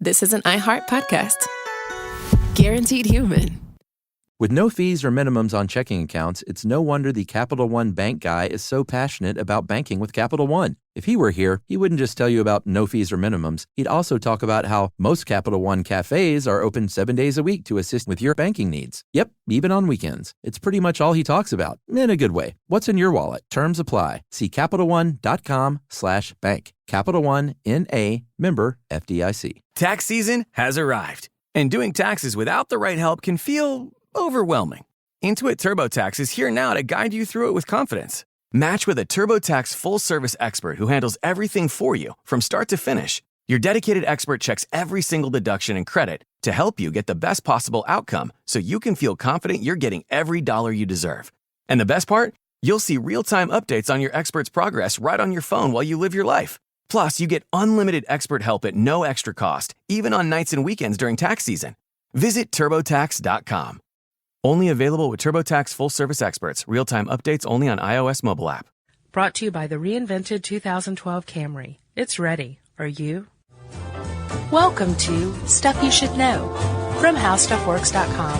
this is an iHeart podcast. Guaranteed human. With no fees or minimums on checking accounts, it's no wonder the Capital One bank guy is so passionate about banking with Capital One. If he were here, he wouldn't just tell you about no fees or minimums. He'd also talk about how most Capital One cafes are open 7 days a week to assist with your banking needs. Yep, even on weekends. It's pretty much all he talks about, in a good way. What's in your wallet? Terms apply. See CapitalOne.com/bank. Capital One, N.A., member FDIC. Tax season has arrived, and doing taxes without the right help can feel overwhelming. Intuit TurboTax is here now to guide you through it with confidence. Match with a TurboTax full-service expert who handles everything for you from start to finish. Your dedicated expert checks every single deduction and credit to help you get the best possible outcome so you can feel confident you're getting every dollar you deserve. And the best part? You'll see real-time updates on your expert's progress right on your phone while you live your life. Plus, you get unlimited expert help at no extra cost, even on nights and weekends during tax season. Visit TurboTax.com. Only available with TurboTax full-service experts. Real-time updates only on iOS mobile app. Brought to you by the reinvented 2012 Camry. It's ready. Are you? Welcome to Stuff You Should Know from HowStuffWorks.com.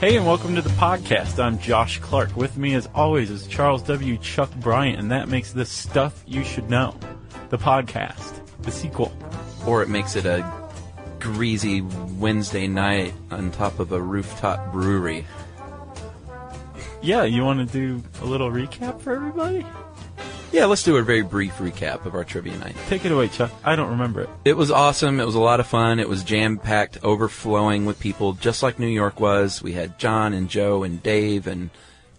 Hey, and welcome to the podcast. I'm Josh Clark. With me, as always, is Charles W. Chuck Bryant, and that makes this Stuff You Should Know, the podcast, the sequel. Or it makes it a greasy Wednesday night on top of a rooftop brewery. Yeah, you want to do a little recap for everybody? Yeah, let's do a very brief recap of our trivia night. Take it away, Chuck. I don't remember it. It was awesome. It was a lot of fun. It was jam-packed, overflowing with people, just like New York was. We had John and Joe and Dave, and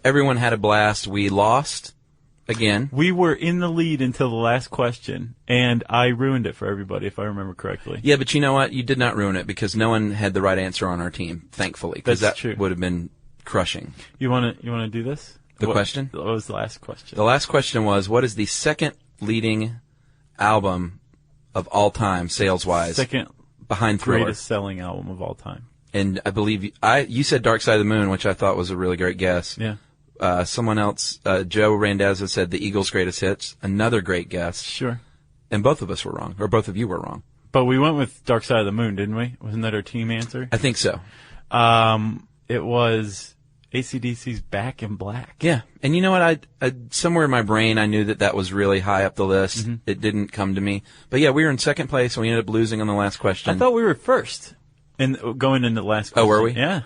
everyone had a blast. We lost again. We were in the lead until the last question, and I ruined it for everybody, if I remember correctly. Yeah, but you know what? You did not ruin it because no one had the right answer on our team, thankfully, because that true. Would have been crushing. You want to do this? Question? What was the last question? The last question was, what is the second leading album of all time, sales-wise? Second behind Thriller. Greatest selling album of all time. And I believe you said Dark Side of the Moon, which I thought was a really great guess. Yeah. Someone else, Joe Randazza, said the Eagles' greatest hits. Another great guess. Sure. And both of us were wrong, or both of you were wrong. But we went with Dark Side of the Moon, didn't we? Wasn't that our team answer? I think so. It was AC/DC's Back in Black. Yeah. And you know what? I somewhere in my brain, I knew that was really high up the list. Mm-hmm. It didn't come to me. But yeah, we were in second place, and we ended up losing on the last question. I thought we were first going into the last question. Oh, were we? Yeah.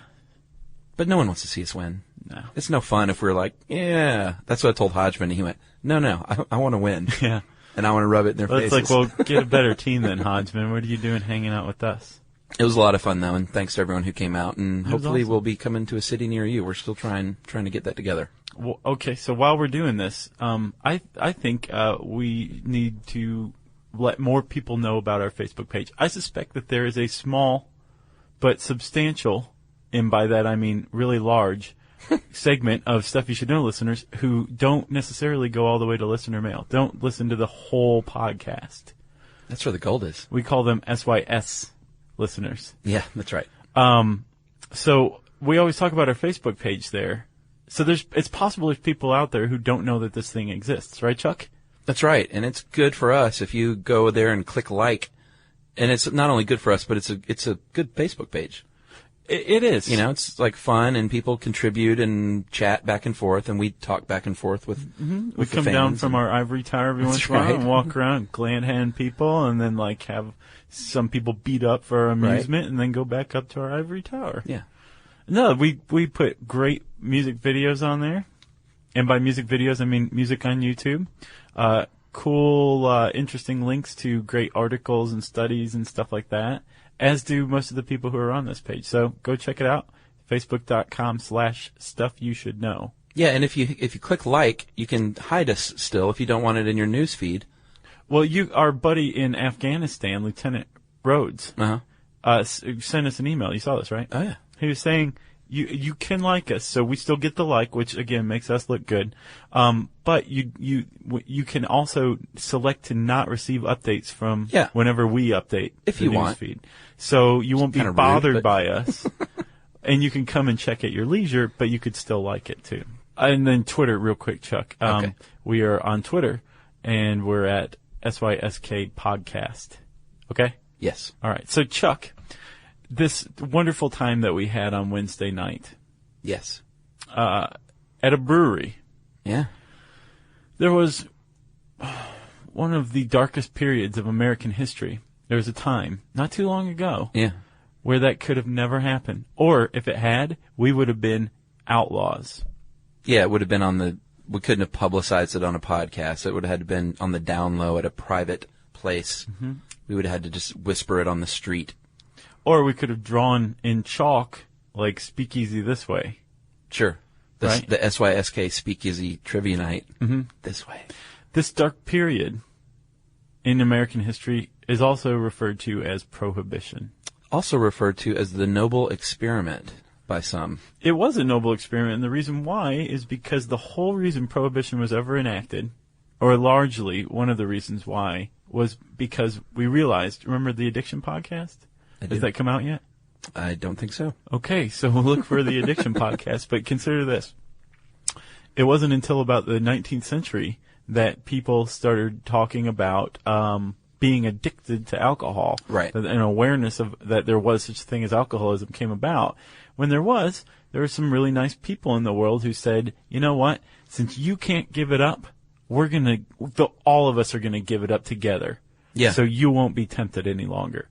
But no one wants to see us win. No. It's no fun if we're like, yeah. That's what I told Hodgman, and he went, no, I want to win. Yeah. And I want to rub it in their faces. It's like, well, get a better team than Hodgman. What are you doing hanging out with us? It was a lot of fun, though, and thanks to everyone who came out. And hopefully awesome. We'll be coming to a city near you. We're still trying to get that together. Well, okay, so while we're doing this, I think we need to let more people know about our Facebook page. I suspect that there is a small but substantial, and by that I mean really large, segment of Stuff You Should Know listeners who don't necessarily go all the way to listener mail, don't listen to the whole podcast. That's where the gold is. We call them SYS listeners. Yeah, that's right. So we always talk about our Facebook page there. So it's possible there's people out there who don't know that this thing exists, right, Chuck? That's right, and it's good for us if you go there and click like. And it's not only good for us, but it's a good Facebook page. It is. You know, it's like fun, and people contribute and chat back and forth, and we talk back and forth with we come down from our ivory tower every once in a while and walk around, glad hand people, and then like have some people beat up for our amusement, and then go back up to our ivory tower. Yeah. No, we put great music videos on there, and by music videos I mean music on YouTube. Cool, interesting links to great articles and studies and stuff like that, as do most of the people who are on this page. So go check it out, facebook.com/stuffyoushouldknow. Yeah, and if you click like, you can hide us still if you don't want it in your news feed. Well, our buddy in Afghanistan, Lieutenant Rhodes, sent us an email. You saw this, right? Oh, yeah. He was saying, you can like us, so we still get the like, which again makes us look good. But you can also select to not receive updates from whenever we update if the you news want. feed. So you won't be bothered rude, by us, and you can come and check at your leisure, but you could still like it too. And then Twitter, real quick, Chuck. Okay. We are on Twitter and we're at SYSK Podcast. Okay? Yes. All right. So, Chuck, this wonderful time that we had on Wednesday night. Yes. At a brewery. Yeah. There was one of the darkest periods of American history. There was a time, not too long ago, where that could have never happened. Or, if it had, we would have been outlaws. Yeah, it would have been we couldn't have publicized it on a podcast. It would have had to been on the down low at a private place. Mm-hmm. We would have had to just whisper it on the street. Or we could have drawn in chalk, like Speakeasy This Way. Sure. Right? The SYSK Speakeasy Trivia Night. Mm-hmm. This way. This dark period in American history is also referred to as Prohibition. Also referred to as the Noble Experiment by some. It was a noble experiment, and the reason why is because the whole reason Prohibition was ever enacted, or largely one of the reasons why, was because we realized, remember the Addiction podcast? Has that come out yet? I don't think so. Okay, so we'll look for the Addiction podcast, but consider this. It wasn't until about the 19th century that people started talking about being addicted to alcohol. Right. An awareness of that there was such a thing as alcoholism came about. When there were some really nice people in the world who said, you know what, since you can't give it up, all of us are going to give it up together. Yeah. So you won't be tempted any longer.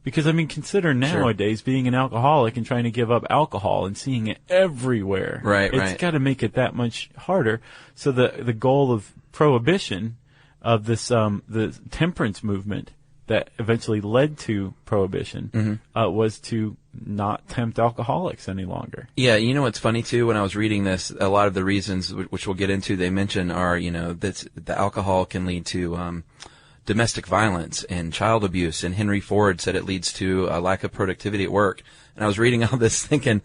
Because, I mean, consider nowadays being an alcoholic and trying to give up alcohol and seeing it everywhere. Right, It's got to make it that much harder. So the goal of Prohibition, of this the temperance movement that eventually led to Prohibition, was to not tempt alcoholics any longer. Yeah, you know what's funny, too? When I was reading this, a lot of the reasons, which we'll get into, they mention are, that the alcohol can lead to domestic violence and child abuse, and Henry Ford said it leads to a lack of productivity at work. And I was reading all this thinking,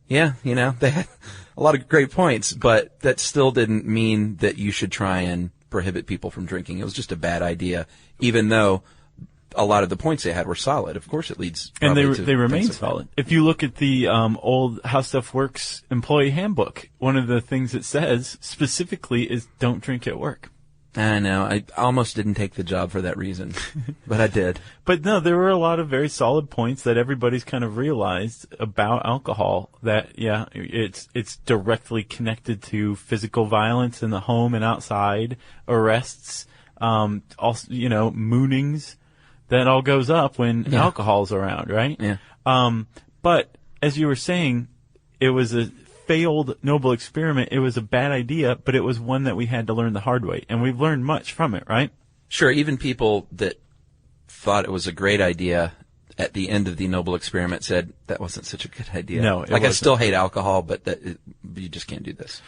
yeah, they had a lot of great points, but that still didn't mean that you should try and prohibit people from drinking. It was just a bad idea, even though a lot of the points they had were solid. Of course it leads and they to remain things like solid. If you look at the old How Stuff Works employee handbook, one of the things it says specifically is don't drink at work. I know. I almost didn't take the job for that reason, but I did. But no, there were a lot of very solid points that everybody's kind of realized about alcohol, that, it's directly connected to physical violence in the home and outside, arrests, also, moonings. That all goes up when alcohol's around, right? Yeah. But as you were saying, it was a failed noble experiment. It was a bad idea, but it was one that we had to learn the hard way, and we've learned much from it, right? Sure. Even people that thought it was a great idea at the end of the noble experiment said that wasn't such a good idea. No, it wasn't. I still hate alcohol, but you just can't do this.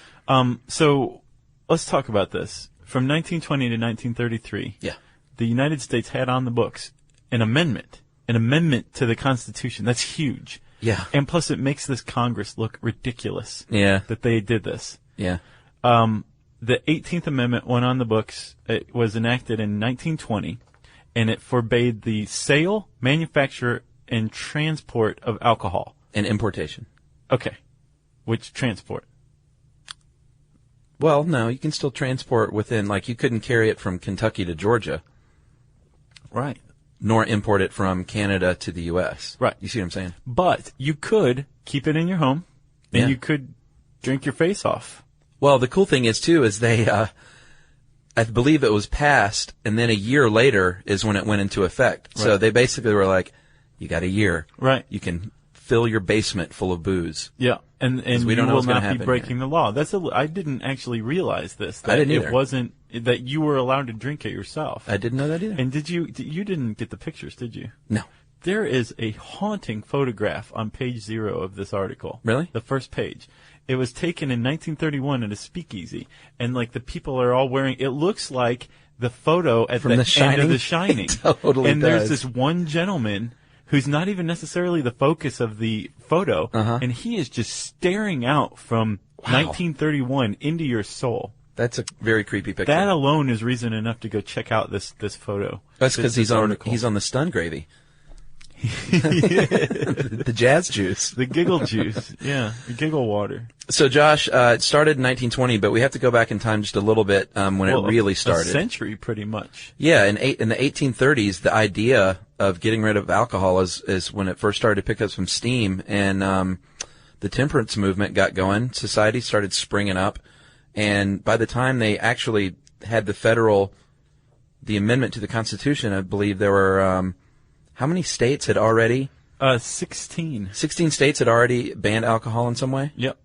So let's talk about this. From 1920 to 1933, the United States had on the books an amendment to the Constitution. That's huge. Yeah. And plus it makes this Congress look ridiculous. Yeah. That they did this. Yeah. The 18th Amendment went on the books. It was enacted in 1920, and it forbade the sale, manufacture, and transport of alcohol. And importation. Okay. Which transport? Well, no, you can still transport within, you couldn't carry it from Kentucky to Georgia. Right. Nor import it from Canada to the U.S. Right. You see what I'm saying? But you could keep it in your home, and you could drink your face off. Well, the cool thing is, too, is they, I believe it was passed, and then a year later is when it went into effect. Right. So they basically were like, you got a year. Right. You can fill your basement full of booze. Yeah. And we don't you know will what's not be breaking here. the law. I didn't actually realize this. That I didn't either. It wasn't that you were allowed to drink it yourself. I didn't know that either. And you didn't get the pictures, did you? No. There is a haunting photograph on page 0 of this article. Really? The first page. It was taken in 1931 at a speakeasy, and the people are all wearing. It looks like the photo at From the end of The Shining. It totally and does. There's this one gentleman who's not even necessarily the focus of the photo, and he is just staring out from 1931 into your soul. That's a very creepy picture. That alone is reason enough to go check out this photo. That's because he's on the stun gravy. The jazz juice. The giggle juice. Yeah, the giggle water. So, Josh, it started in 1920, but we have to go back in time just a little bit when it really started. A century, pretty much. Yeah, in the 1830s, the idea of getting rid of alcohol is when it first started to pick up some steam, and the temperance movement got going. Society started springing up, and by the time they actually had the amendment to the Constitution, I believe there were how many states had already? 16. 16 states had already banned alcohol in some way? Yep.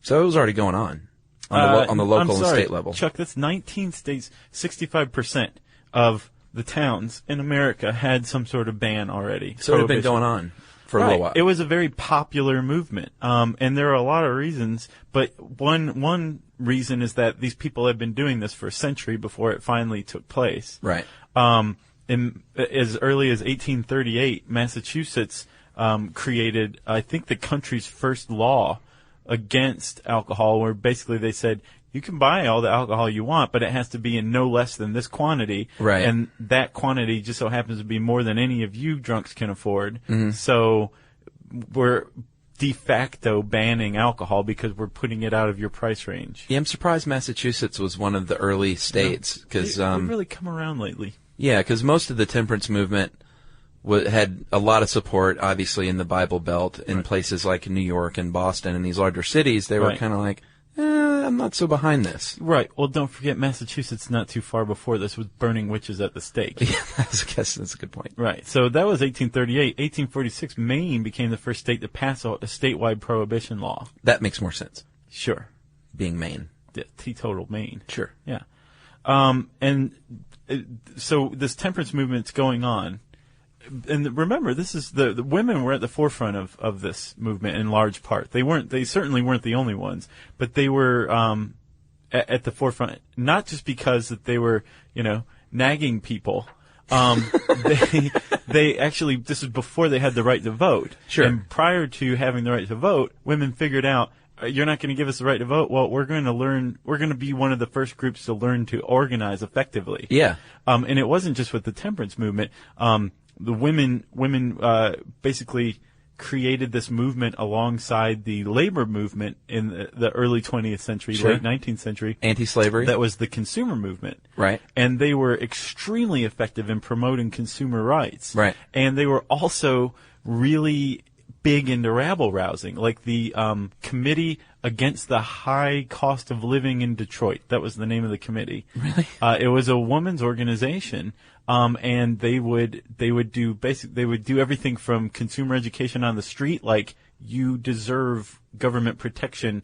So it was already going on the local and state level. Chuck, that's 19 states, 65% of the towns in America had some sort of ban already. So it had been going on for a little while. It was a very popular movement, and there are a lot of reasons, but one reason is that these people had been doing this for a century before it finally took place. Right. In as early as 1838, Massachusetts created, I think, the country's first law against alcohol, where basically they said, you can buy all the alcohol you want, but it has to be in no less than this quantity. Right. And that quantity just so happens to be more than any of you drunks can afford. Mm-hmm. So we're de facto banning alcohol because we're putting it out of your price range. Yeah, I'm surprised Massachusetts was one of the early states, because they've really come around lately. Yeah, because most of the temperance movement had a lot of support, obviously, in the Bible Belt, in places like New York and Boston and these larger cities. They were kind of like, I'm not so behind this. Right. Well, don't forget, Massachusetts, not too far before this, was burning witches at the stake. Yeah, I guess that's a good point. Right. So that was 1838. 1846, Maine became the first state to pass a statewide prohibition law. That makes more sense. Sure. Being Maine. Yeah, teetotal Maine. Sure. Yeah. So this temperance movement's going on. And remember, this is the women were at the forefront of this movement in large part. They certainly weren't the only ones, but they were at the forefront, not just because that they were, nagging people. They actually, this is before they had the right to vote. Sure. And prior to having the right to vote, women figured out, you're not going to give us the right to vote. Well, we're going to be one of the first groups to learn to organize effectively. Yeah. And it wasn't just with the temperance movement. The women basically created this movement alongside the labor movement in the early 20th century, Sure. late 19th century. Anti-slavery. That was the consumer movement. Right. And they were extremely effective in promoting consumer rights. Right. And they were also really big into rabble-rousing, like the Committee Against the High Cost of Living in Detroit. That was the name of the committee. Really? It was a women's organization, and they would do everything from consumer education on the street, like you deserve government protection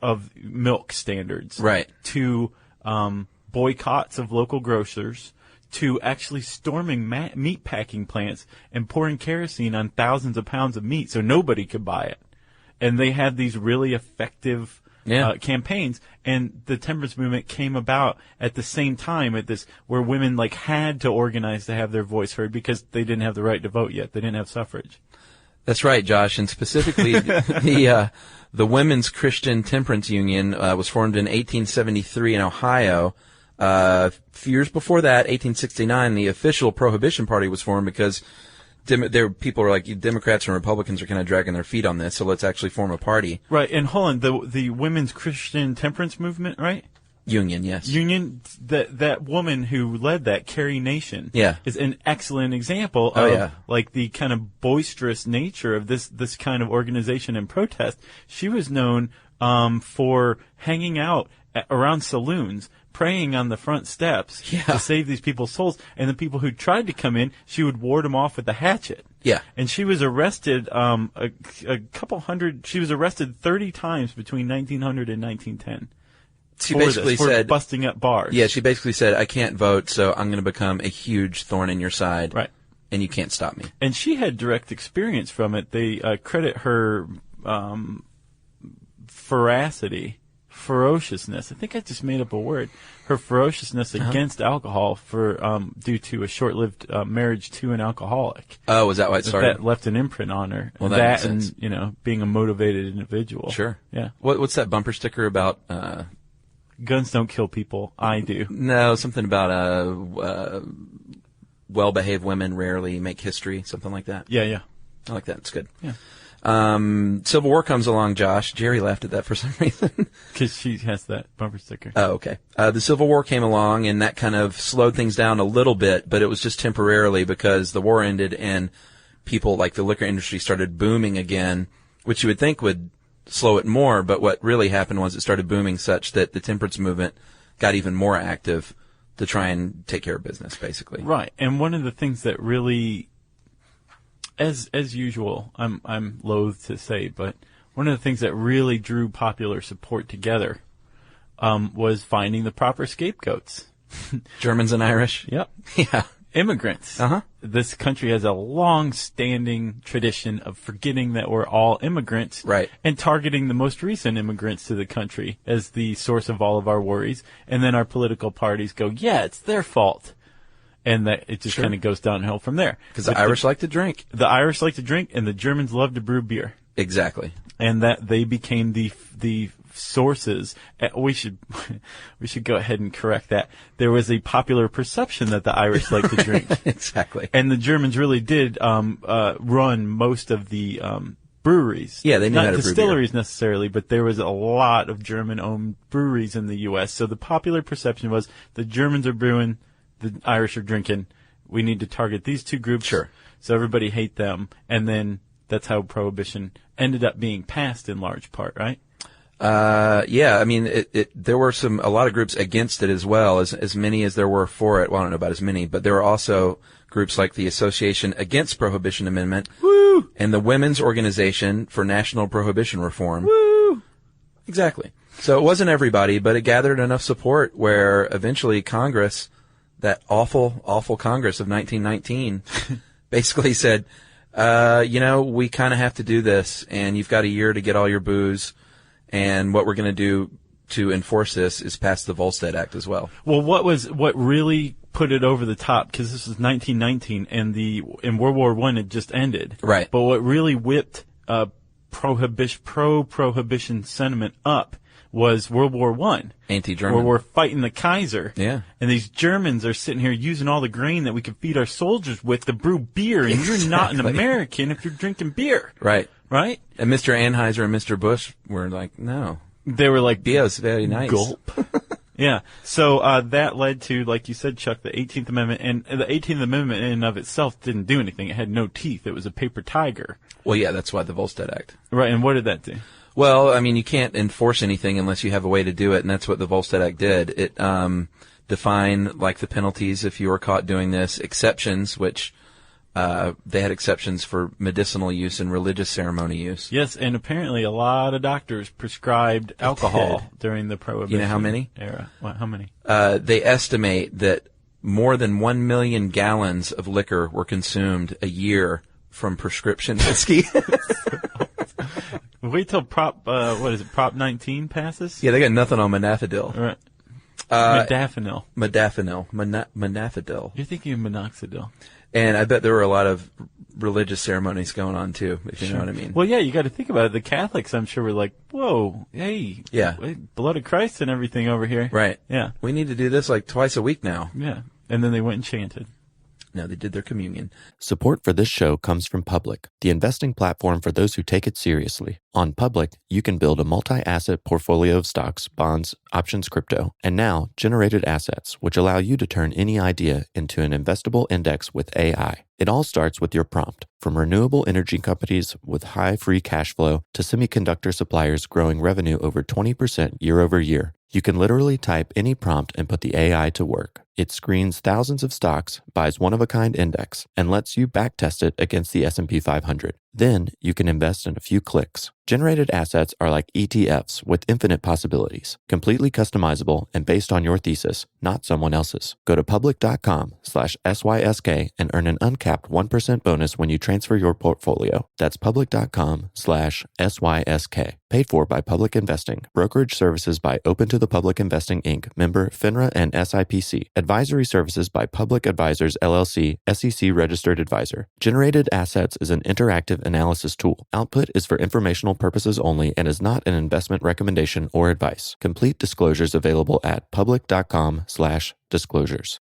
of milk standards, right, to boycotts of local grocers, to actually storming meat packing plants and pouring kerosene on thousands of pounds of meat so nobody could buy it. And they had these really effective campaigns. And the temperance movement came about at the same time at this, where women had to organize to have their voice heard because they didn't have the right to vote yet. They didn't have suffrage. That's right, Josh. And specifically, the Women's Christian Temperance Union was formed in 1873 in Ohio. A few years before that, 1869, the official Prohibition Party was formed because people were like, Democrats and Republicans are kind of dragging their feet on this, so let's actually form a party. Right, and hold on, the Women's Christian Temperance Movement, right? Union, yes. Union, that woman who led that, Carrie Nation, yeah, is an excellent example of the kind of boisterous nature of this kind of organization and protest. She was known for hanging out around saloons, praying on the front steps to save these people's souls. And the people who tried to come in, she would ward them off with a hatchet. Yeah. And she was arrested she was arrested 30 times between 1900 and 1910. She basically said, busting up bars. Yeah, she basically said, I can't vote, so I'm going to become a huge thorn in your side. Right. And you can't stop me. And she had direct experience from it. They credit her ferociousness. I think I just made up a word. Her ferociousness against alcohol due to a short-lived marriage to an alcoholic. Oh, was that why it started? That left an imprint on her. Well, that makes sense. And being a motivated individual. Sure. Yeah. What's that bumper sticker about? Guns don't kill people. I do. No, something about well-behaved women rarely make history, something like that. Yeah. I like that. It's good. Yeah. Civil War comes along, Josh. Jerry laughed at that for some reason. Because she has that bumper sticker. Oh, okay. The Civil War came along, and that kind of slowed things down a little bit, but it was just temporarily because the war ended and people like the liquor industry started booming again, which you would think would slow it more, but what really happened was it started booming such that the temperance movement got even more active to try and take care of business, basically. Right. And one of the things that really, as usual, I'm loath to say, but one of the things that really drew popular support together was finding the proper scapegoats. Germans and Irish? Yep. Yeah. Immigrants. Uh-huh. This country has a long-standing tradition of forgetting that we're all immigrants, right, and targeting the most recent immigrants to the country as the source of all of our worries. And then our political parties go, yeah, it's their fault. And that it just kind of goes downhill from there. Because the Irish like to drink. The Irish like to drink, and the Germans love to brew beer. Exactly. And that they became the sources. We should go ahead and correct that. There was a popular perception that the Irish like to drink. Exactly. And the Germans really did run most of the breweries. Yeah, they knew how to brew beer. Not distilleries necessarily, but there was a lot of German-owned breweries in the U.S. So the popular perception was the Germans are brewing, the Irish are drinking. We need to target these two groups. Sure. So everybody hate them. And then that's how Prohibition ended up being passed in large part, right? Yeah, I mean, there were a lot of groups against it as well, as many as there were for it. Well, I don't know about as many, but there were also groups like the Association Against Prohibition Amendment. Woo! And the Women's Organization for National Prohibition Reform. Woo! Exactly. So it wasn't everybody, but it gathered enough support where eventually Congress, that awful, awful Congress of 1919, basically said, we kind of have to do this, and you've got a year to get all your booze. And what we're going to do to enforce this is pass the Volstead Act as well. Well, what really put it over the top, because this was 1919 and World War I had just ended. Right. But what really whipped pro-prohibition sentiment up was World War I. Anti-German. Where we're fighting the Kaiser. Yeah. And these Germans are sitting here using all the grain that we could feed our soldiers with to brew beer, and Exactly. you're not an American if you're drinking beer. Right. Right? And Mr. Anheuser and Mr. Bush were like, no. They were like, Beer is very nice. Gulp. Yeah. So that led to, like you said, Chuck, the 18th Amendment. And the 18th Amendment in and of itself didn't do anything. It had no teeth. It was a paper tiger. Well, yeah, that's why the Volstead Act. Right. And what did that do? Well, I mean, you can't enforce anything unless you have a way to do it, and that's what the Volstead Act did. It defined, like, the penalties if you were caught doing this, exceptions, which they had exceptions for medicinal use and religious ceremony use. Yes, and apparently a lot of doctors prescribed alcohol during the Prohibition You know how many? era. What, how many? They estimate that more than 1 million gallons of liquor were consumed a year from prescription whiskey. Wait till Prop 19 passes? Yeah, they got nothing on Modafinil. Right. Modafinil. Modafinil. You're thinking of minoxidil. And I bet there were a lot of religious ceremonies going on, too, if you know what I mean. Well, yeah, you got to think about it. The Catholics, I'm sure, were like, whoa, hey, yeah, blood of Christ and everything over here. Right. Yeah. We need to do this like twice a week now. Yeah. And then they went and chanted. No, they did their communion. Support for this show comes from Public, the investing platform for those who take it seriously. On Public, you can build a multi-asset portfolio of stocks, bonds, options, crypto, and now generated assets, which allow you to turn any idea into an investable index with AI. It all starts with your prompt, from renewable energy companies with high free cash flow to semiconductor suppliers growing revenue over 20% year over year. You can literally type any prompt and put the AI to work. It screens thousands of stocks, buys one-of-a-kind index, and lets you backtest it against the S&P 500. Then you can invest in a few clicks. Generated assets are like ETFs with infinite possibilities, completely customizable and based on your thesis, not someone else's. Go to public.com/SYSK and earn an uncapped 1% bonus when you transfer your portfolio. That's public.com/SYSK. Paid for by Public Investing. Brokerage services by Open to the Public Investing, Inc., member FINRA and SIPC. Advisory services by Public Advisors, LLC, SEC registered advisor. Generated Assets is an interactive analysis tool. Output is for informational purposes only and is not an investment recommendation or advice. Complete disclosures available at public.com/disclosures.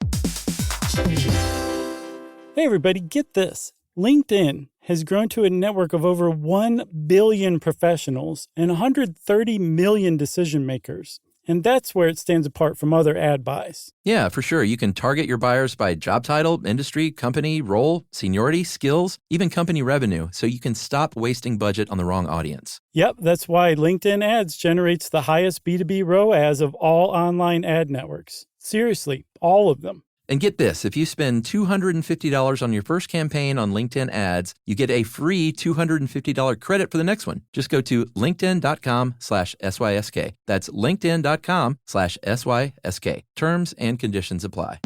Hey, everybody, get this. LinkedIn has grown to a network of over 1 billion professionals and 130 million decision makers. And that's where it stands apart from other ad buys. Yeah, for sure. You can target your buyers by job title, industry, company, role, seniority, skills, even company revenue, so you can stop wasting budget on the wrong audience. Yep, that's why LinkedIn Ads generates the highest B2B ROAS of all online ad networks. Seriously, all of them. And get this, if you spend $250 on your first campaign on LinkedIn Ads, you get a free $250 credit for the next one. Just go to linkedin.com/SYSK. That's linkedin.com/SYSK. Terms and conditions apply.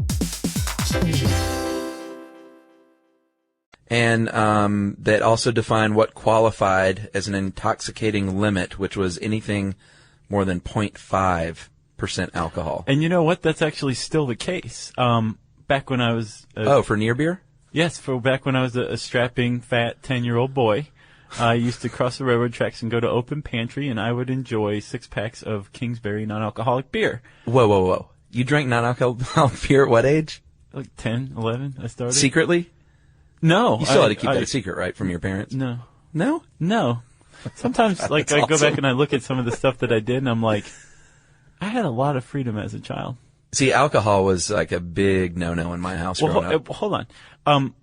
And that also defined what qualified as an intoxicating limit, which was anything more than 0.5% alcohol. And you know what? That's actually still the case. Back when I was... for near beer? Yes, back when I was a strapping, fat 10-year-old boy, I used to cross the railroad tracks and go to Open Pantry, and I would enjoy 6 packs of Kingsbury non-alcoholic beer. Whoa. You drank non-alcoholic beer at what age? Like 10, 11, I started. Secretly? No. You still had to keep that a secret, right, from your parents? No. No? No. Sometimes, I go back and I look at some of the stuff that I did, and I'm like... I had a lot of freedom as a child. See, alcohol was like a big no-no in my house growing up. Hold on.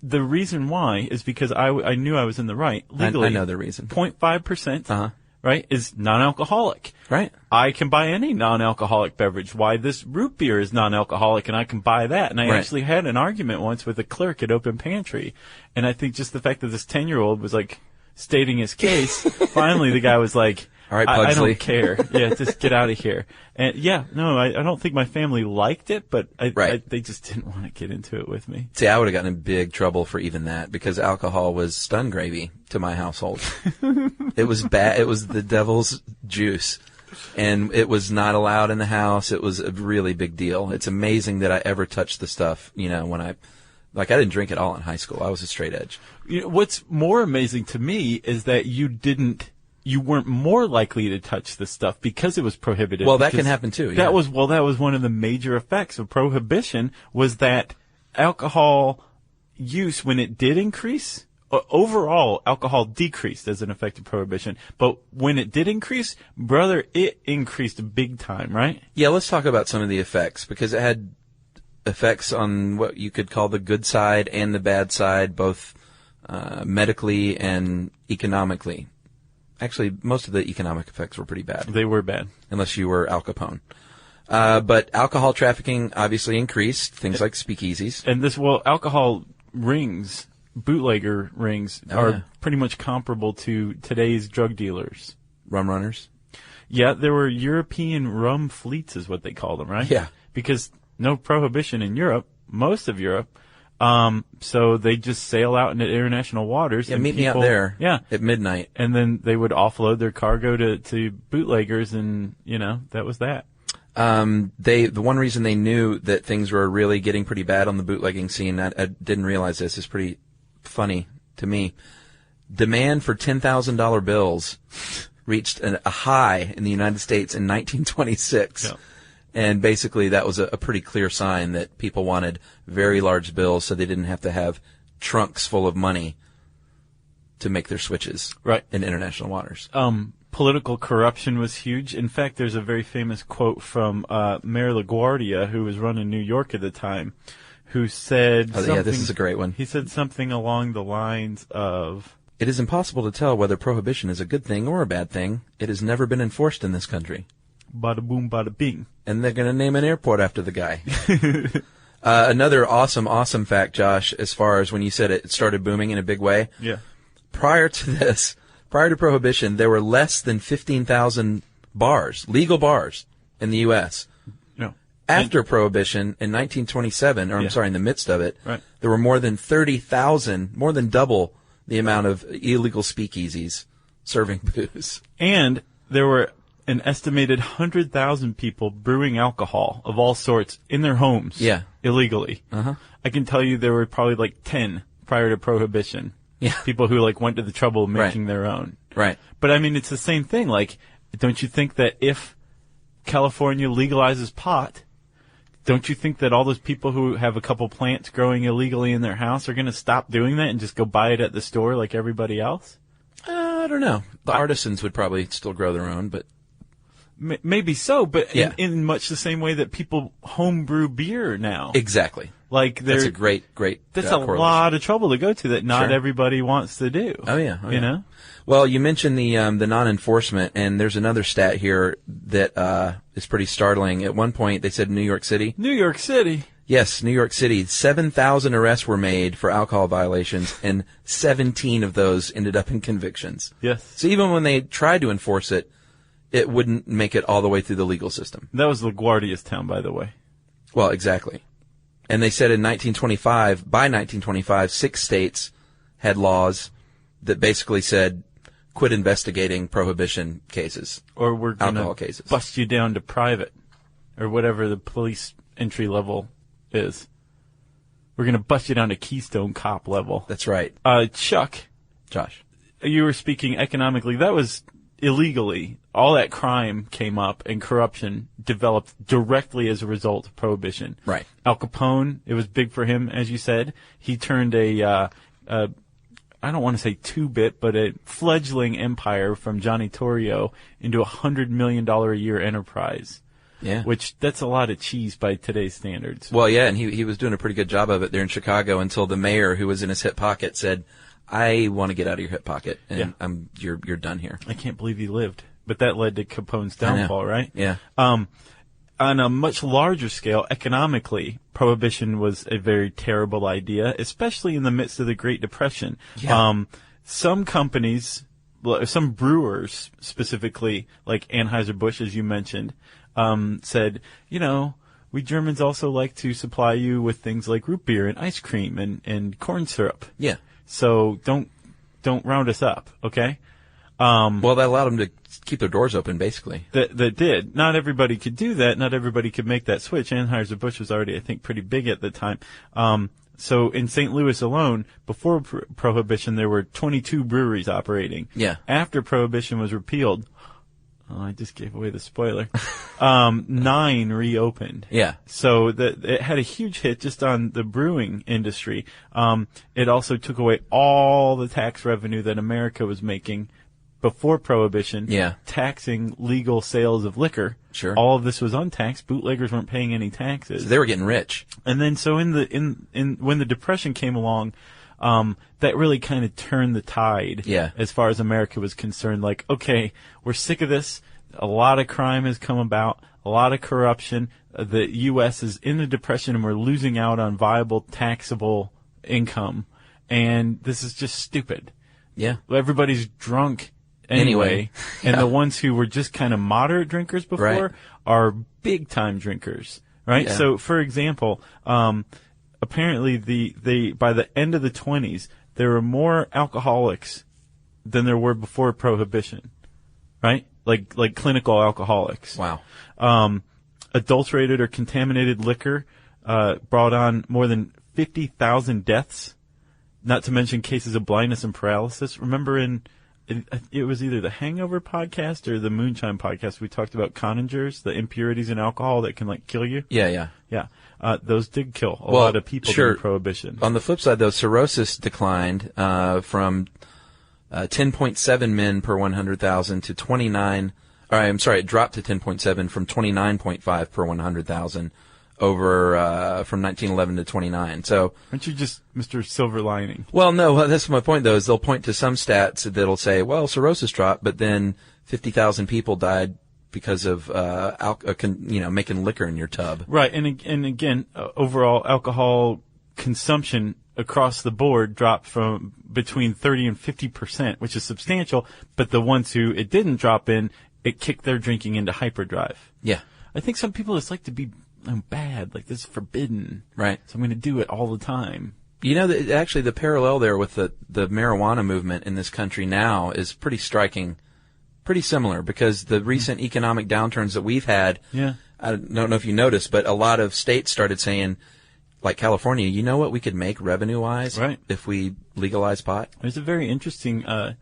The reason why is because I knew I was in the right. Legally, I know the reason. 0.5%, right, is non-alcoholic. Right. I can buy any non-alcoholic beverage. Why this root beer is non-alcoholic, and I can buy that. And I actually had an argument once with a clerk at Open Pantry. And I think just the fact that this 10-year-old was, like, stating his case, finally the guy was like... All right, I Pugsley. don't care. Yeah, just get out of here. And I don't think my family liked it, but they just didn't want to get into it with me. See, I would have gotten in big trouble for even that because alcohol was stun gravy to my household. It was bad. It was the devil's juice, and it was not allowed in the house. It was a really big deal. It's amazing that I ever touched the stuff. When I didn't drink at all in high school. I was a straight edge. What's more amazing to me is that you weren't more likely to touch this stuff because it was prohibited. Well, that can happen too. Yeah. That was one of the major effects of prohibition was that alcohol use, when it did increase, overall alcohol decreased as an effect of prohibition. But when it did increase, brother, it increased big time, right? Yeah, let's talk about some of the effects because it had effects on what you could call the good side and the bad side, both medically and economically. Actually, most of the economic effects were pretty bad. They were bad. Unless you were Al Capone. But alcohol trafficking obviously increased, things like speakeasies. And alcohol rings, bootlegger rings, are pretty much comparable to today's drug dealers. Rum runners? Yeah, there were European rum fleets is what they call them, right? Yeah. Because no prohibition in Europe, most of Europe. So they just sail out into international waters. Yeah, and meet me out there at midnight. And then they would offload their cargo to bootleggers, and, that was that. The one reason they knew that things were really getting pretty bad on the bootlegging scene, I didn't realize this, is pretty funny to me. Demand for $10,000 bills reached a high in the United States in 1926. Yeah. And basically that was a pretty clear sign that people wanted very large bills so they didn't have to have trunks full of money to make their switches in international waters. Political corruption was huge. In fact, there's a very famous quote from Mayor LaGuardia, who was running New York at the time, who said yeah, this is a great one. He said something along the lines of... It is impossible to tell whether prohibition is a good thing or a bad thing. It has never been enforced in this country. Bada boom, bada bing. And they're going to name an airport after the guy. Another awesome fact, Josh, as far as when you said it started booming in a big way. Yeah. Prior to Prohibition, there were less than 15,000 bars, legal bars, in the U.S. No. After Prohibition, in 1927, in the midst of it, there were more than 30,000, more than double the amount of illegal speakeasies serving booze. And there were an estimated 100,000 people brewing alcohol of all sorts in their homes illegally. I can tell you there were probably like 10 prior to Prohibition. Yeah. People who went to the trouble of making their own. Right. But I mean, it's the same thing. Don't you think that if California legalizes pot, don't you think that all those people who have a couple plants growing illegally in their house are going to stop doing that and just go buy it at the store like everybody else? I don't know. The artisans would probably still grow their own, but maybe so. But Yeah. in much the same way that people homebrew beer now, exactly. like That's a great. that's a correlation. lot of trouble to go to that not Sure. everybody wants to do. Oh yeah. You know. Well, you mentioned the non-enforcement, and there's another stat here that is pretty startling. At one point, they said New York City. New York City. Yes, New York City. 7,000 arrests were made for alcohol violations, and 17 of those ended up in convictions. Yes. So even when they tried to enforce it, it wouldn't make it all the way through the legal system. That was LaGuardia's town, by the way. Well, exactly. And they said by 1925, 6 states had laws that basically said, quit investigating prohibition cases. Or we're going Alcohol to cases. bust you down to private, or whatever the police entry level is. We're going to bust you down to Keystone Cop level. That's right. Chuck, Josh. you were speaking economically. That was illegally. All that crime came up, and corruption developed directly as a result of Prohibition. Right. Al Capone, it was big for him, as you said. He turned I don't want to say 2-bit, but a fledgling empire from Johnny Torrio into a $100 million a year enterprise. Yeah. Which, that's a lot of cheese by today's standards. Well, yeah, and he was doing a pretty good job of it there in Chicago until the mayor, who was in his hip pocket, said, "I want to get out of your hip pocket, and you're done here." I can't believe he lived. But that led to Capone's downfall, right? Yeah. On a much larger scale, economically, Prohibition was a very terrible idea, especially in the midst of the Great Depression. Yeah. Some companies, some brewers specifically, like Anheuser-Busch, as you mentioned, said, we Germans also like to supply you with things like root beer and ice cream and corn syrup. Yeah. So don't round us up, okay? Well, that allowed them to keep their doors open, basically. That did. Not everybody could do that. Not everybody could make that switch. Anheuser-Busch was already, I think, pretty big at the time. So in St. Louis alone, before Prohibition, there were 22 breweries operating. Yeah. After Prohibition was repealed, I just gave away the spoiler, 9 reopened. Yeah. So it had a huge hit just on the brewing industry. It also took away all the tax revenue that America was making before Prohibition, taxing legal sales of liquor. Sure. All of this was untaxed. Bootleggers weren't paying any taxes. So they were getting rich. And then so when the Depression came along, that really kind of turned the tide as far as America was concerned. Like, okay, we're sick of this. A lot of crime has come about, a lot of corruption. The U.S. is in the Depression, and we're losing out on viable taxable income. And this is just stupid. Yeah. Everybody's drunk anyway. And the ones who were just kind of moderate drinkers before are big-time drinkers, right? Yeah. So, for example, apparently by the end of the 1920s, there were more alcoholics than there were before Prohibition, right? Like clinical alcoholics. Wow. Adulterated or contaminated liquor brought on more than 50,000 deaths, not to mention cases of blindness and paralysis. Remember it was either the Hangover podcast or the Moonshine podcast, we talked about coningers, the impurities in alcohol that can kill you. Yeah. Those did kill a lot of people during Prohibition. On the flip side, though, cirrhosis declined from 10.7 men per 100,000 to 29. It dropped to 10.7 from 29.5 per 100,000 over from 1911 to 29. So, aren't you just Mr. Silver Lining? Well, no, that's my point, though, is they'll point to some stats that'll say, well, cirrhosis dropped, but then 50,000 people died because of making liquor in your tub. Right, and again, overall alcohol consumption across the board dropped from between 30 and 50%, which is substantial. But the ones who it didn't drop in, it kicked their drinking into hyperdrive. Yeah, I think some people just like to be bad, like this is forbidden. Right. So I'm going to do it all the time. Actually, the parallel there with the marijuana movement in this country now is pretty striking. Pretty similar, because the recent economic downturns that we've had, I don't know if you noticed, but a lot of states started saying, like California, you know what we could make revenue-wise if we legalize pot? There's a very interesting, I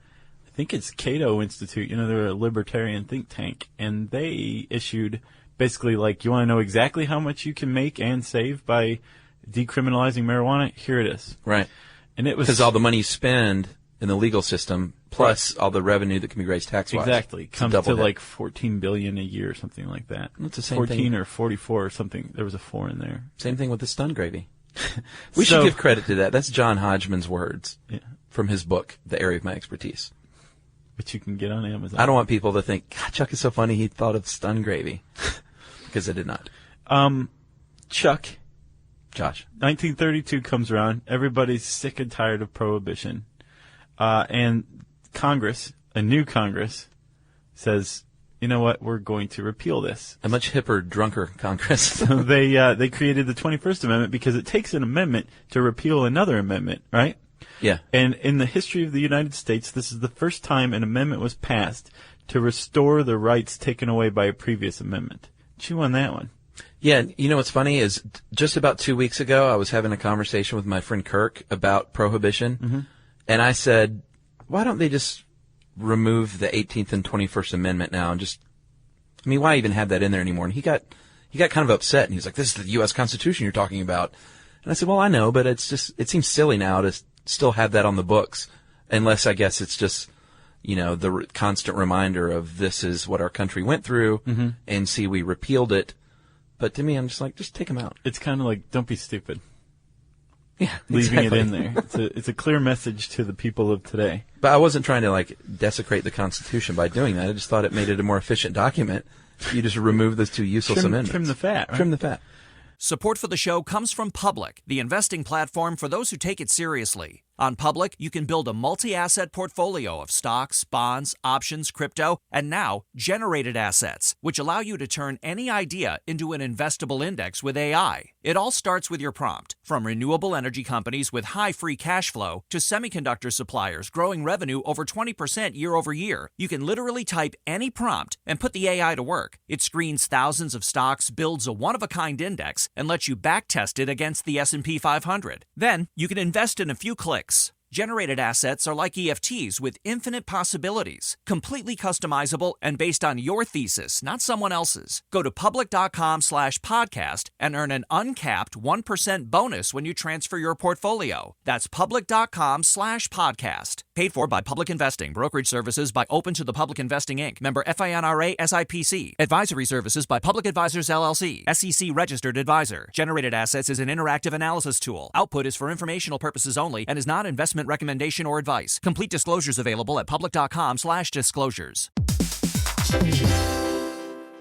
think it's Cato Institute, they're a libertarian think tank, and they issued basically like, you want to know exactly how much you can make and save by decriminalizing marijuana? Here it is. Right. And it was because all the money you spend in the legal system plus all the revenue that can be raised tax-wise. Exactly. Comes to like $14 billion a year or something like that. That's the same 14 thing. or 44 or something. There was a 4 in there. Same thing with the stun gravy. We should give credit to that. That's John Hodgman's words from his book, The Area of My Expertise. Which you can get on Amazon. I don't want people to think, God, Chuck is so funny he thought of stun gravy. Because I did not. Josh. 1932 comes around. Everybody's sick and tired of Prohibition. And Congress, a new Congress, says, you know what, we're going to repeal this. A much hipper, drunker Congress. So they created the 21st Amendment because it takes an amendment to repeal another amendment, right? Yeah. And in the history of the United States, this is the first time an amendment was passed to restore the rights taken away by a previous amendment. Chew on that one. Yeah, you know what's funny is just about 2 weeks ago, I was having a conversation with my friend Kirk about Prohibition, and I said, why don't they just remove the 18th and 21st Amendment now and just, I mean, why even have that in there anymore? And he got kind of upset, and he was like, this is the U.S. Constitution you're talking about. And I said, well, I know, but it's just, it seems silly now to still have that on the books, unless I guess it's just, you know, the constant reminder of this is what our country went through, and see, we repealed it. But to me, I'm just like, just take them out. It's kind of like, don't be stupid. Yeah, leaving exactly. it in there. It's a clear message to the people of today. But I wasn't trying to like desecrate the Constitution by doing that. I just thought it made it a more efficient document. You just remove those two useless amendments. Trim the fat. Right? Trim the fat. Support for the show comes from Public, the investing platform for those who take it seriously. On Public, you can build a multi-asset portfolio of stocks, bonds, options, crypto, and now generated assets, which allow you to turn any idea into an investable index with AI. It all starts with your prompt. From renewable energy companies with high free cash flow to semiconductor suppliers growing revenue over 20% year over year, you can literally type any prompt and put the AI to work. It screens thousands of stocks, builds a one-of-a-kind index, and lets you backtest it against the S&P 500. Then, you can invest in a few clicks. Generated assets are like EFTs with infinite possibilities, completely customizable and based on your thesis, not someone else's. Go to public.com/podcast and earn an uncapped 1% bonus when you transfer your portfolio. That's public.com/podcast. Paid for by Public Investing. Brokerage services by Open to the Public Investing, Inc. Member FINRA SIPC. Advisory services by Public Advisors LLC. SEC registered advisor. Generated assets is an interactive analysis tool. Output is for informational purposes only and is not investment recommendation or advice. Complete disclosures available at public.com/disclosures.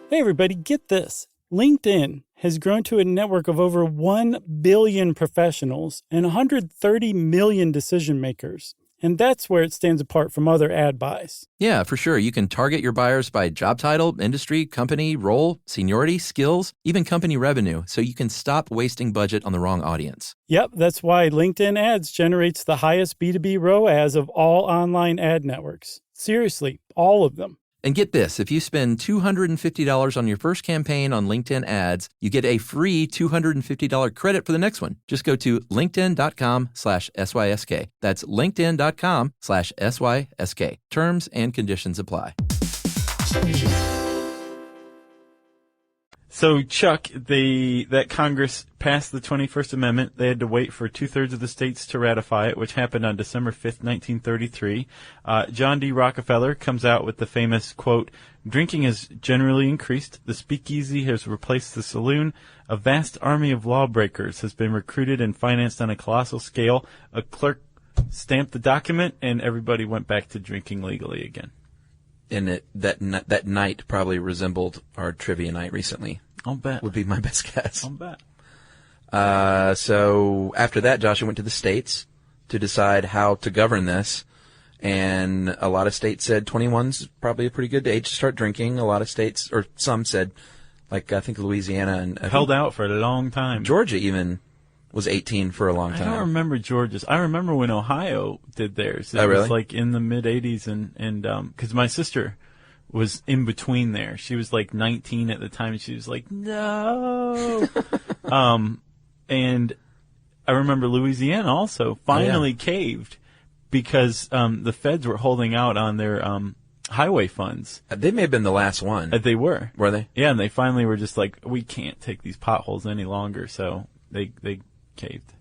Hey everybody, get this. LinkedIn has grown to a network of over 1 billion professionals and 130 million decision makers. And that's where it stands apart from other ad buys. Yeah, for sure. You can target your buyers by job title, industry, company, role, seniority, skills, even company revenue, so you can stop wasting budget on the wrong audience. Yep, that's why LinkedIn Ads generates the highest B2B ROAS of all online ad networks. Seriously, all of them. And get this, if you spend $250 on your first campaign on LinkedIn Ads, you get a free $250 credit for the next one. Just go to linkedin.com/SYSK. That's linkedin.com/SYSK. Terms and conditions apply. So, Chuck, that Congress passed the 21st Amendment. They had to wait for 2/3 of the states to ratify it, which happened on December 5th, 1933. John D. Rockefeller comes out with the famous quote, "Drinking has generally increased. The speakeasy has replaced the saloon. A vast army of lawbreakers has been recruited and financed on a colossal scale. A clerk stamped the document, and everybody went back to drinking legally again." And that night probably resembled our trivia night recently. I'll bet. Would be my best guess. I'll bet. So after that, Joshua went to the states to decide how to govern this. And a lot of states said 21's probably a pretty good age to start drinking. A lot of states, or some said, like I think Louisiana and held out for a long time. Georgia even was 18 for a long time. I don't remember Georgia's. I remember when Ohio did theirs. Oh, really? It was like in the mid-'80s, and because my sister was in between there. She was like 19 at the time, and she was like, no. And I remember Louisiana also finally caved because the feds were holding out on their highway funds. They may have been the last one. They were. Were they? Yeah, and they finally were just like, we can't take these potholes any longer, so they caved.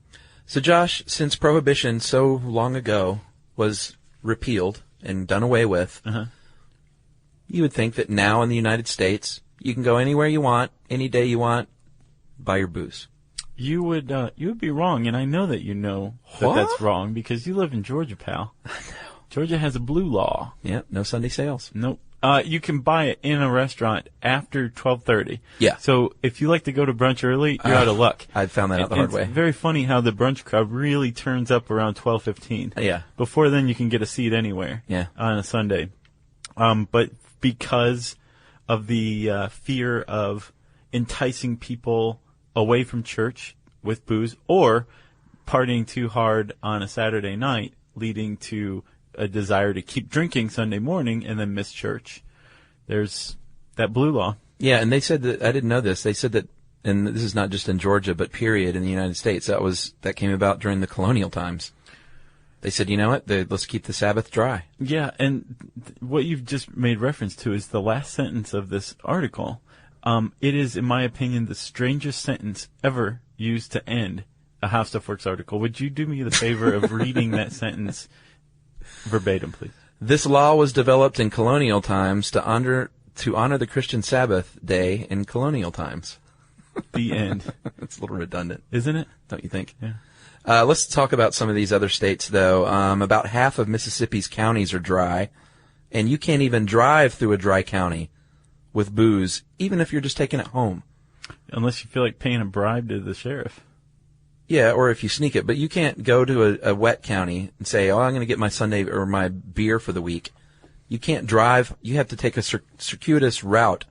So, Josh, since Prohibition so long ago was repealed and done away with, you would think that now in the United States, you can go anywhere you want, any day you want, buy your booze. You would be wrong, and I know that you know that that's wrong because you live in Georgia, pal. Georgia has a blue law. Yeah, no Sunday sales. Nope. You can buy it in a restaurant after 12:30. Yeah. So if you like to go to brunch early, you're out of luck. I found that out the hard way. It's very funny how the brunch crowd really turns up around 12:15. Yeah. Before then, you can get a seat anywhere. Yeah. On a Sunday. But because of the fear of enticing people away from church with booze or partying too hard on a Saturday night, leading to a desire to keep drinking Sunday morning and then miss church, there's that blue law. Yeah, and they said that, I didn't know this, they said that, and this is not just in Georgia, but period in the United States, that came about during the colonial times. They said, you know what, let's keep the Sabbath dry. Yeah, and what you've just made reference to is the last sentence of this article. It is, in my opinion, the strangest sentence ever used to end a How Stuff Works article. Would you do me the favor of reading that sentence verbatim, please? This law was developed in colonial times to honor the Christian Sabbath day in colonial times. The end. It's a little redundant, isn't it? Don't you think? Yeah. Let's talk about some of these other states, though. About half of Mississippi's counties are dry, and you can't even drive through a dry county with booze, even if you're just taking it home. Unless you feel like paying a bribe to the sheriff. Yeah, or if you sneak it. But you can't go to a wet county and say, I'm going to get my Sunday or my beer for the week. You can't drive. You have to take a circuitous route.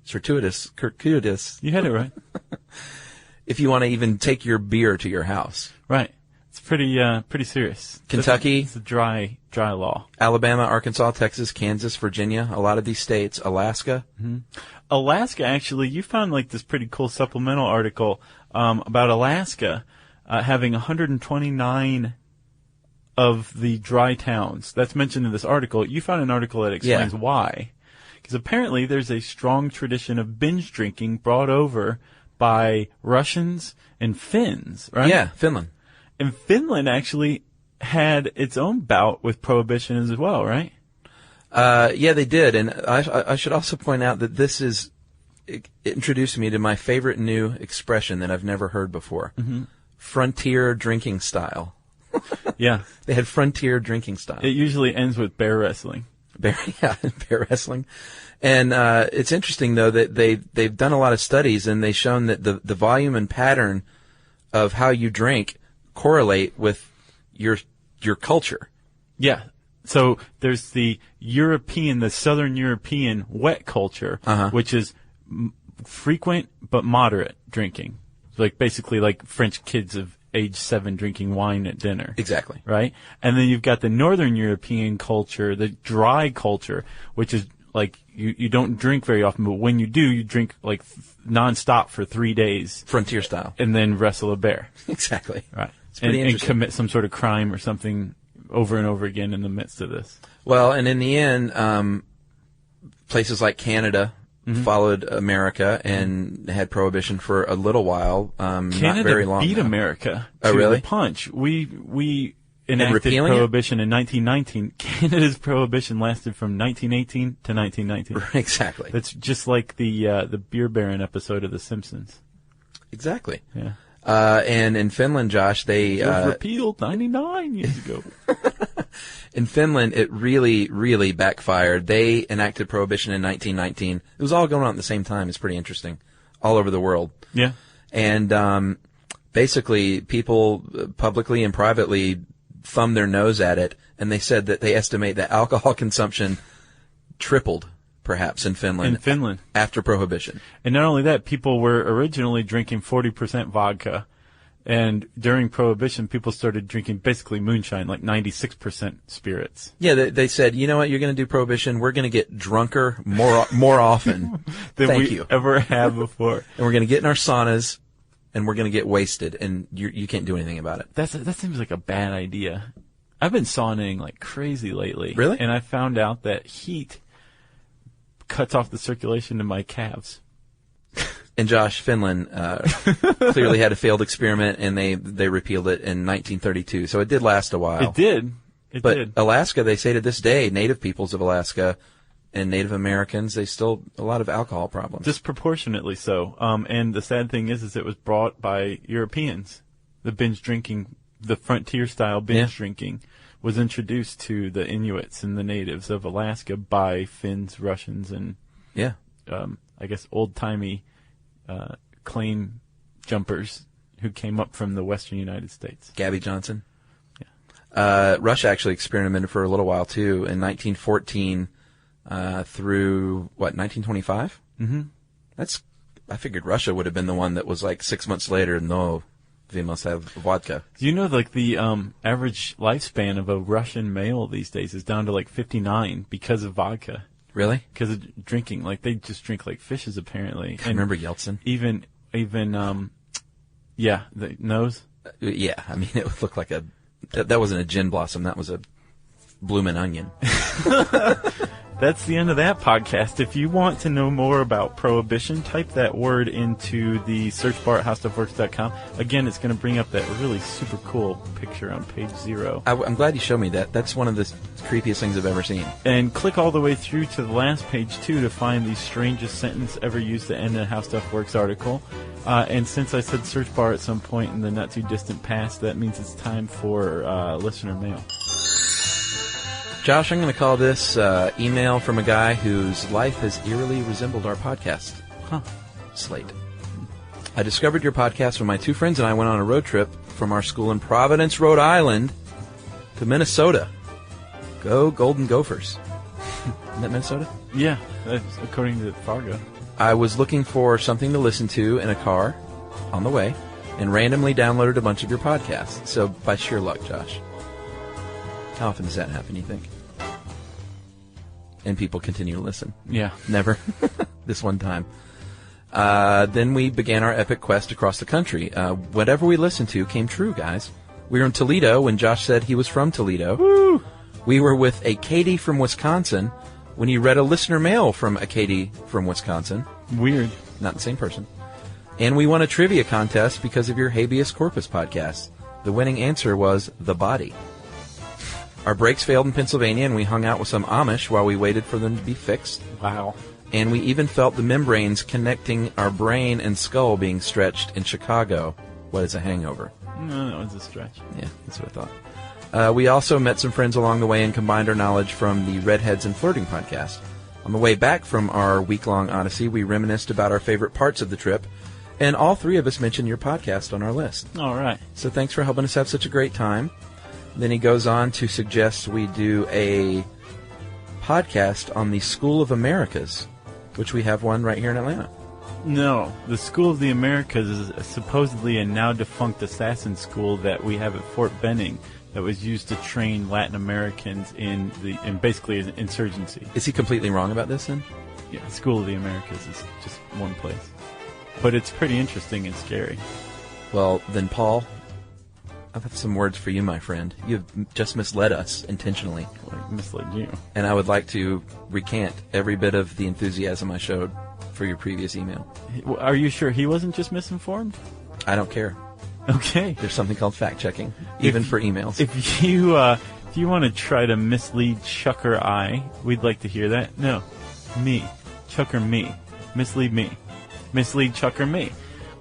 Circuitous. You had it right. If you want to even take your beer to your house. Right. It's pretty serious. Kentucky. It's a dry law. Alabama, Arkansas, Texas, Kansas, Virginia, a lot of these states, Alaska. Mm-hmm. Alaska, actually, you found like this pretty cool supplemental article about Alaska having 129 of the dry towns. That's mentioned in this article. You found an article that explains why. Because apparently there's a strong tradition of binge drinking brought over by Russians and Finns, right? Yeah, Finland. And Finland actually had its own bout with Prohibition as well, right? Yeah, they did. And I should also point out that it introduced me to my favorite new expression that I've never heard before. Mm-hmm. Frontier drinking style. Yeah. They had frontier drinking style. It usually ends with bear wrestling. Bear wrestling. And it's interesting, though, that they've done a lot of studies, and they've shown that the volume and pattern of how you drink correlate with your culture. Yeah. So there's the Southern European wet culture, which is frequent but moderate drinking. Like basically like French kids of age 7 drinking wine at dinner. Exactly. Right? And then you've got the Northern European culture, the dry culture, which is like you don't drink very often, but when you do, you drink like nonstop for 3 days. Frontier style. And then wrestle a bear. Exactly. Right. It's pretty and interesting. commit some sort of crime or something over and over again in the midst of this. Well, and in the end, places like Canada followed America and had Prohibition for a little while, not very long. Canada beat now. America to the punch. We enacted Prohibition in 1919. Canada's Prohibition lasted from 1918 to 1919. Exactly. That's just like the Beer Baron episode of The Simpsons. Exactly. Yeah. And in Finland, Josh, it was repealed 99 years ago. In Finland, it really, really backfired. They enacted Prohibition in 1919. It was all going on at the same time. It's pretty interesting. All over the world. Yeah. And basically, people publicly and privately thumbed their nose at it, and they said that they estimate that alcohol consumption tripled, perhaps, in Finland. After Prohibition. And not only that, people were originally drinking 40% vodka. And during Prohibition, people started drinking basically moonshine, like 96% spirits. Yeah, they said, you know what, you're going to do Prohibition, we're going to get drunker more often than we ever have before. And we're going to get in our saunas, and we're going to get wasted, and you can't do anything about it. That seems like a bad idea. I've been sauning like crazy lately. Really? And I found out that heat cuts off the circulation to my calves. And Josh, Finland clearly had a failed experiment, and they repealed it in 1932. So it did last a while. It did. But Alaska, they say to this day, native peoples of Alaska and Native Americans, they still a lot of alcohol problems. Disproportionately so. And the sad thing is it was brought by Europeans. The binge drinking, the frontier-style binge drinking was introduced to the Inuits and the natives of Alaska by Finns, Russians, and I guess old-timey claim jumpers who came up from the western United States. Gabby Johnson. Yeah. Russia actually experimented for a little while, too, in 1914 through, 1925? Mm-hmm. I figured Russia would have been the one that was like 6 months later, no, we must have vodka. Do you know, like, the average lifespan of a Russian male these days is down to, like, 59 because of vodka? Really? Because of drinking. Like, they just drink like fishes, apparently. I remember Yeltsin. Even, the nose? Yeah, I mean, it would look like that wasn't a gin blossom, that was a bloomin' onion. That's the end of that podcast. If you want to know more about Prohibition, type that word into the search bar at howstuffworks.com. Again, it's going to bring up that really super cool picture on page 0. I'm glad you showed me that. That's one of the creepiest things I've ever seen. And click all the way through to the last page, too, to find the strangest sentence ever used to end a How Stuff Works article. And since I said search bar at some point in the not-too-distant past, that means it's time for listener mail. Josh, I'm going to call this email from a guy whose life has eerily resembled our podcast. Slate. I discovered your podcast when my 2 friends and I went on a road trip from our school in Providence, Rhode Island to Minnesota. Go Golden Gophers. Isn't that Minnesota? Yeah, that's according to Fargo. I was looking for something to listen to in a car on the way and randomly downloaded a bunch of your podcasts. So by sheer luck, Josh. How often does that happen, you think? And people continue to listen. Yeah. Never. This one time. Then we began our epic quest across the country. Whatever we listened to came true, guys. We were in Toledo when Josh said he was from Toledo. Woo! We were with a Katie from Wisconsin when he read a listener mail from a Katie from Wisconsin. Weird. Not the same person. And we won a trivia contest because of your Habeas Corpus podcast. The winning answer was the body. Our brakes failed in Pennsylvania, and we hung out with some Amish while we waited for them to be fixed. Wow. And we even felt the membranes connecting our brain and skull being stretched in Chicago. What is a hangover? No, that was a stretch. Yeah, that's what I thought. We also met some friends along the way and combined our knowledge from the Redheads and Flirting podcast. On the way back from our week-long odyssey, we reminisced about our favorite parts of the trip, and all 3 of us mentioned your podcast on our list. All right. So thanks for helping us have such a great time. Then he goes on to suggest we do a podcast on the School of Americas, which we have one right here in Atlanta. No, the School of the Americas is supposedly a now-defunct assassin school that we have at Fort Benning that was used to train Latin Americans in basically insurgency. Is he completely wrong about this then? Yeah, the School of the Americas is just one place. But it's pretty interesting and scary. Well, then, Paul, I have some words for you, my friend. You've just misled us intentionally. Well, I misled you. And I would like to recant every bit of the enthusiasm I showed for your previous email. Are you sure he wasn't just misinformed? I don't care. Okay. There's something called fact-checking, even for emails. If you want to try to mislead Chuck or I, we'd like to hear that. No, me. Chuck or me. Mislead me. Mislead Chuck or me.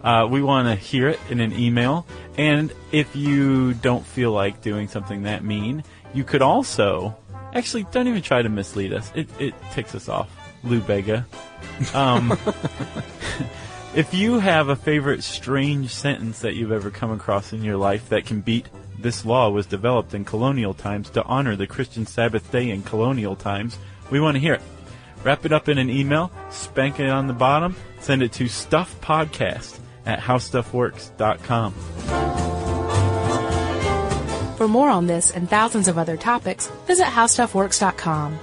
We want to hear it in an email. And if you don't feel like doing something that mean, you could also... Actually, don't even try to mislead us. It ticks us off. Lou Bega. If you have a favorite strange sentence that you've ever come across in your life that can beat "This law was developed in colonial times to honor the Christian Sabbath day in colonial times," we want to hear it. Wrap it up in an email, spank it on the bottom, send it to stuffpodcast@howstuffworks.com. For more on this and thousands of other topics, visit howstuffworks.com.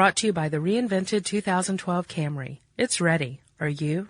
Brought to you by the reinvented 2012 Camry. It's ready. Are you?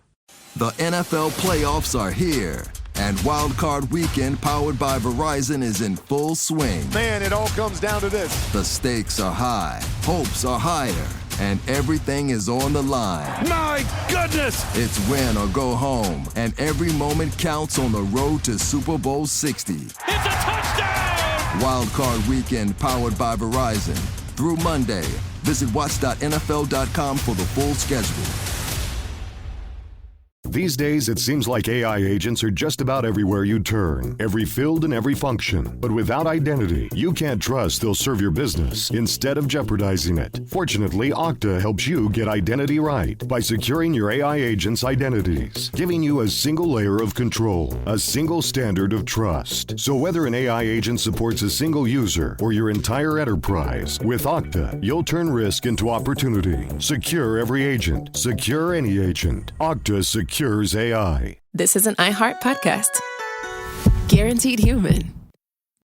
The NFL playoffs are here, and Wild Card Weekend powered by Verizon is in full swing. Man, it all comes down to this. The stakes are high, hopes are higher, and everything is on the line. My goodness! It's win or go home, and every moment counts on the road to Super Bowl 60. It's a touchdown! Wild Card Weekend powered by Verizon. Through Monday. Visit watch.nfl.com for the full schedule. These days, it seems like AI agents are just about everywhere you turn, every field and every function. But without identity, you can't trust they'll serve your business instead of jeopardizing it. Fortunately, Okta helps you get identity right by securing your AI agents' identities, giving you a single layer of control, a single standard of trust. So whether an AI agent supports a single user or your entire enterprise, with Okta, you'll turn risk into opportunity. Secure every agent. Secure any agent. Okta secures AI. This is an iHeart podcast. Guaranteed human.